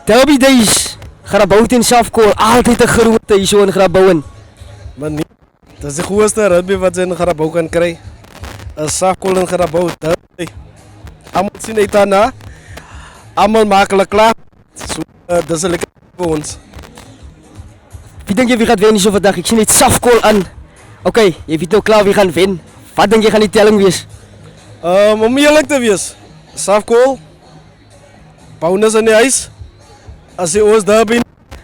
Derby Days, Grabouw teen Safkool, altyd 'n groot hier so in Grabouwen. Maar nee, dat is de grootste rugby wat ze in Grabouw kan krijgen. Een Safkool in Grabouw. Allemaal zien het daarna. Allemaal makkelijk klaar. Dat is lekker voor ons. Wie denk je wie gaat winnen zo vandaag? Ik zie net Safkool aan. Oké, je weet nou klaar wie gaan winnen. Wat denk je gaan die telling wees? Om eerlijk te wees, Safkool, Paulus in die huis. Als die ons derby,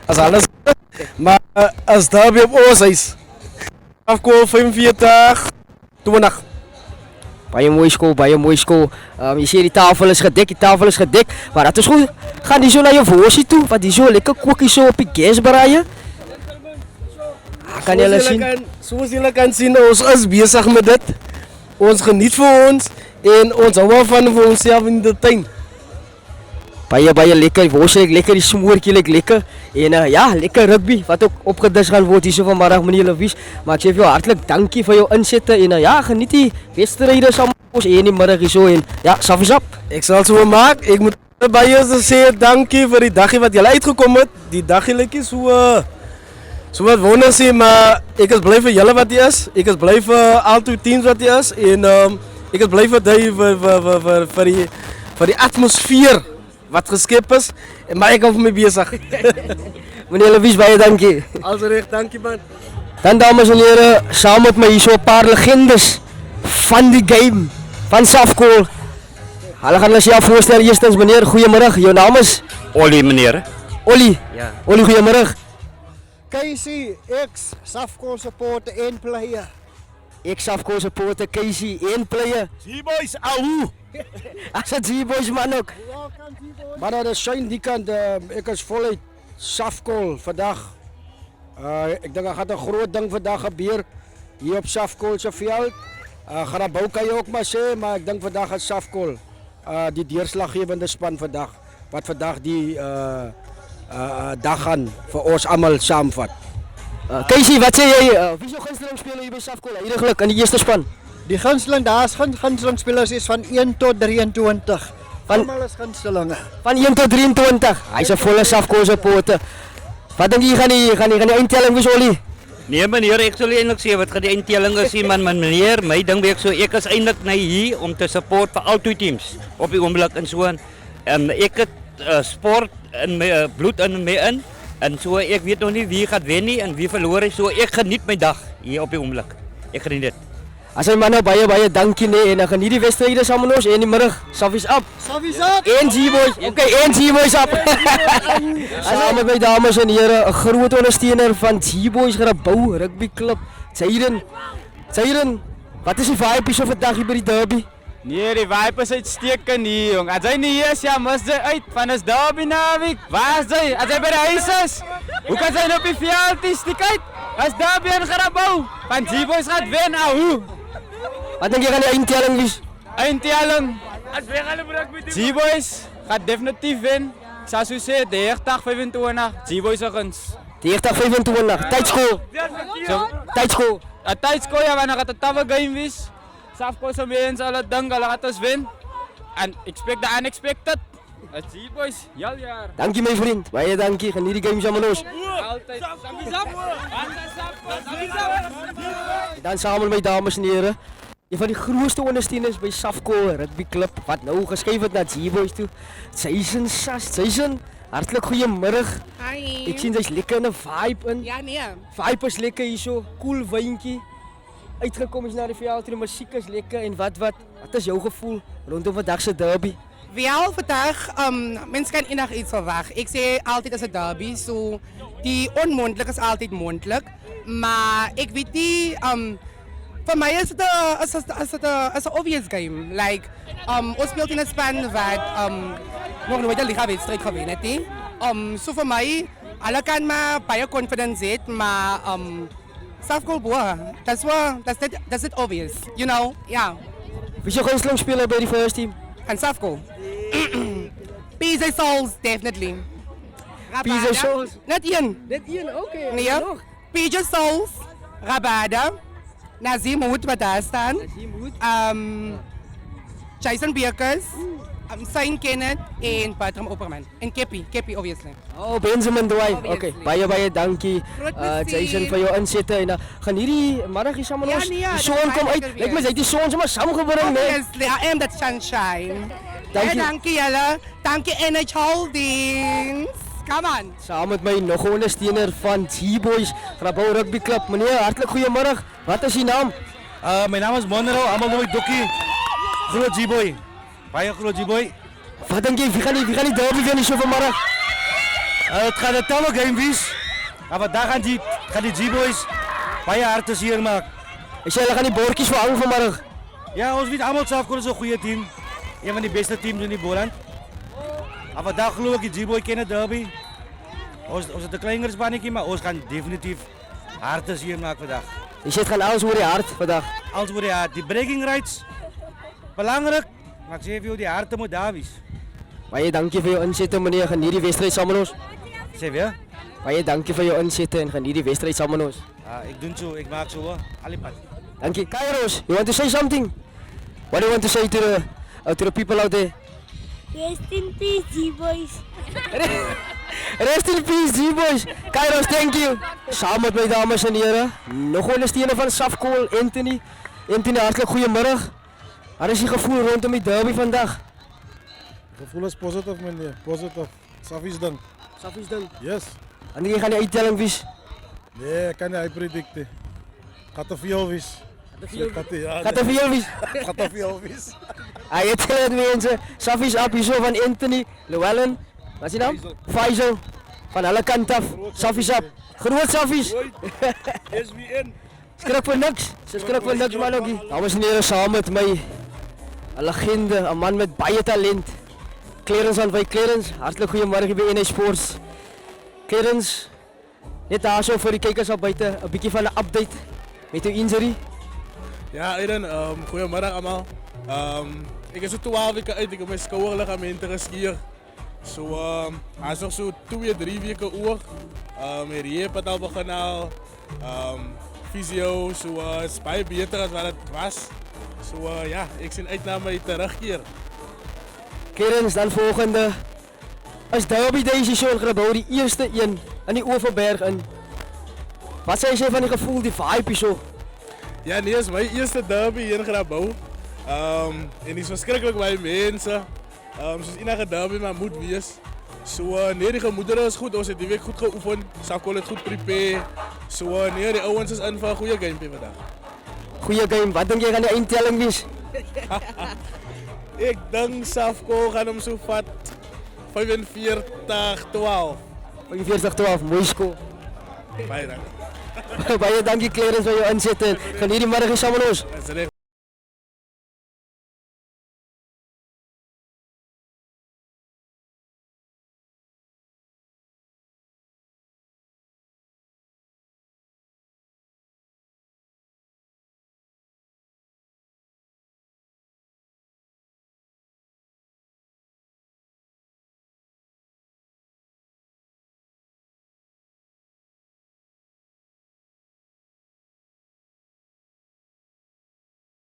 als alles. Maar als derby op ons huis. Safkool 45, 20. Baie mooi skool, baie mooi skool. Je ziet die tafel is gedekt, maar dat is goed. Gaan die zo naar je voorsie toe, wat die zo lekker koekie zo op die gas braaien. Kan je zien? Zoals jullie kan zien, ons is bezig met dit. Ons geniet voor ons en ons hou van voor onszelf in de tuin. Baie lekker, worsie lekker, die smoortjie lekker. En ja, lekker rugby wat ook opgedis gaan word hier so vanmiddag meneer Louis. Maar ek sê vir jou hartlik dankie vir jou insette en ja, geniet die wedstryde saam met ons en die middag hier so en ja, Safies op. Ik zal het zo maken. Ik moet bij je zeggen dankie voor die dagje wat jullie uitgekomen het. Die dagje lekker zo wat wonen zien, maar ik is blij voor jullie wat die is. Ik is blij voor al die teams wat die is. En ik is blij voor die atmosfeer wat geskipt is. Maar ik hou mee bezig. Meneer Louis, baie dankie. Als recht, dankie man. Dan dames en heren, samen met mij hier so 'n paar legendes van die game, van Safkool. Hulle gaan ons voorstellen. Eerstens meneer, goeiemiddag. Jou naam is? Ollie meneer. Ollie. Ja. Ollie, goeiemiddag. Casey, ex-Safkool supporter en player. Ex-Safkool supporter, Casey, 1 player. G-boys, auw. As het G-boys man ook. Maar dat is zijn die kant, ik is voluit Safkool vandaag. Ik denk dat gaat een groot ding vandaag gebeuren hier op Safkoolse veld. Grabouw kan je ook maar zeggen, maar ik denk vandaag gaat Safkool die deurslaggevende span vandaag. Wat vandaag die dag gaan voor ons allemaal samenvat. Casey, wat sê jy? Wie is jou gunsteling speler hier by Safkool? Eigenlijk in die eerste span. Die gunsteling, daar is gunsteling spelers is van 1 tot 23. Allemaal is gunstelinge. Van 1 tot 23. Hij is een volle Safkool supporter. Wat denk je, gaan die eindtelling wees, Ollie? Nee meneer, ek sal eintlik sê wat gaan die eindtelling is nie man, meneer, my ding werk so ek is eintlik na hier om te support vir al twee teams op die oomblik en so en ek het sport in my bloed in my in en so ek weet nog nie wie gaan wen nie en wie verloor nie, so ek geniet my dag hier op die oomblik. Ek geniet dit. As hy manne baie dankie nee en geniet die wedstryde saam met ons en die middag Safies op. Safies op. En G-boys. Okay, en G-boys op. Saam met my dames en here, 'n groot ondersteuner van G-boys Grabouw Rugby Club. Zairen, wat is die vibe so vandag hier by die derby? Nee, die vibe is uitstekend hier, jong. As hy nie hier is, ja, mis hy uit van ons derby naweek. Waar is hy? As hy by die huis is, hoe kan hy op die veld stiek uit? As derby in Grabouw, van G-boys gaat wen, hoe? Wat denk jy gaan die eindtelling wees? Eindtelling. G-boys gaat definitief wen. Ik zou zo zeggen, 30-25, G-boys er guns. 30-25, tijdskool. Tijdskool. Tijdskool, ja, wanneer gaat een taffe game wees. Safkool zo mee eens alle dank, alle gaat ons win. En expect the unexpected. G-boys, jaar. Dankie my vriend, baie dankie, geniet die game saam met ons. Altijd. Dan saam met my dames en here, een van die grootste ondersteuners by Safkool Rugby Club wat nou geskuif het na G-boys toe. Jason Sass, Jason, hartlik goeiemiddag. Hi. Ek sien jy's lekker in 'n vibe in. Ja nee. Vibe is lekker hierso, cool wyntjie. Uitgekom is na die veld, die musiek is lekker en wat is jou gevoel rondom vandag se derby? Wel vandaag, mensen kan enig iets verwachten. Ik zeg altijd als een derby, so die onmondelijk is altijd mondelijk. Maar ik weet niet, voor mij is het een obvious game. Like, ons speelt in een span wat nog nooit een liga-wedstrijd gewonnen heeft. So voor mij, alle kan maar bij confidence zitten, maar Safkool boer, dat is het obvious, you know, ja. Wie is jou gunsteling speler by die first team? En Safkool. PJ Souls, definitely. PJ Souls? Net één. Net een, oké. Nee, PJ Souls, Rabada, Nazim Hoed wat daar staan. Jason Beekers, Sain Kenneth en Bertram Opperman. En Keppie obviously. Oh, Benjamin Dwight. Obviously. Okay, baie dankie. Groot plesier. Jason vir jou insette en gaan hierdie middag hier saam met Ja, ons. nee, ja, Die dit son is kom baie uit. lekker Lyk my weer. hy het die son sommer saamgebring, né? Obviously, I am that sunshine. Dankie. Dankie julle. Dankie NH Holdings. Come on. Saam met my nog 'n ondersteuner van G-Boys Grabouw Rugby Club. Meneer, hartlik goeiemôre. Wat is u naam? My naam is Monro, almal noem my Dokkie. Groot G-boy. Baie groot G-boy. Wat dink jy, wie gaan die derby wen so vanmiddag? Het gaan 'n talle game wees. Maar vandag gaan die G-boys baie hartseer maak. Ek sê hulle gaan die bordjies verhang vanmiddag. Ja, ons weet almal Safkol is 'n goeie team. Een van die beste teams in die Boland. Maar vandag glo ek die G-boy ken 'n derby. Ons het 'n kleiner spannetjie, maar ons gaan definitief hartseer maak vandag. Jy sê dit gaan alles oor die hart vandag. Als word die breaking rights belangrik, maar ek sê vir jou die harte moet daar wees. Baie dankie vir jou insette meneer, gaan hierdie wedstryd saam met ons. Sê weer? Baie dankie vir jou insette en gaan hierdie wedstryd saam met ons. Ek doen so, ek maak so hoor. Alipad. Dankie. Kairos, you want to say something? What do you want to say to the people out there? Rest in peace, G-Boys. Rest in peace, G-Boys. Kairos, thank you. Saam met my dames en here, nog 'n ondersteuner van Safkol, Anthony. Anthony, hartlik goeiemôre. Wat is die gevoel rondom die derby vandag? Gevoel is positief meneer, positief. Safies ding. Safies ding. Yes. En jy gaan die uittelling wees. Nee, kan nie hy predikte. Gaat te veel wees. Gaat er vir jou wees. Gaat te veel wees. Hy het dit mense. Safies op hier so van Anthony, Llewellyn. Wat is die naam? Faisal. Van hulle kant af. Safies op. Groot Safies. SWN. Skrik vir niks. Sy skrik vir niks man ookie. Dames en here, saam met my 'n legende, 'n man met baie talent. Clarence van Wyk. Clarence, hartlik goeiemôre by NH Sports. Clarence, net daar so vir die kykers op buite, 'n bietjie van 'n update met jou injury. Ja, Aiden, goedemiddag allemaal. Ik is zo 12 weken uit, ik heb mijn schouderligamenten gescheerd. Hij is nog zo 2-3 weken oor. Mijn reep had al begonnen. Fysio, het is bijna beter dan wat het was. Ja, ik zie uit naar mijn terugkeer. Clarence, dan volgende. Is Derby deze show Grabouw die eerste een in die Overberg in. Wat sê jy van die gevoel, die vibe so? Ja, nee, het is mijn eerste derby hier in Grabouw. En die is verschrikkelijk bij mensen. Zoals enige derby maar moet wees. Nee, die gemoederen is goed. Ons het die week goed geoefend. Safkol het goed prepare. Nee, die ouwens is in van een goede game vandaag. Goeie game, wat denk jy gaan die eindtelling wees? Ik denk Safkol gaan hem zo vat 45-12. 45-12, mooi score. Baie dankie. Baie dankie Clarence vir jou insette. Gaan hierdie middag saam met ons. Dis reg.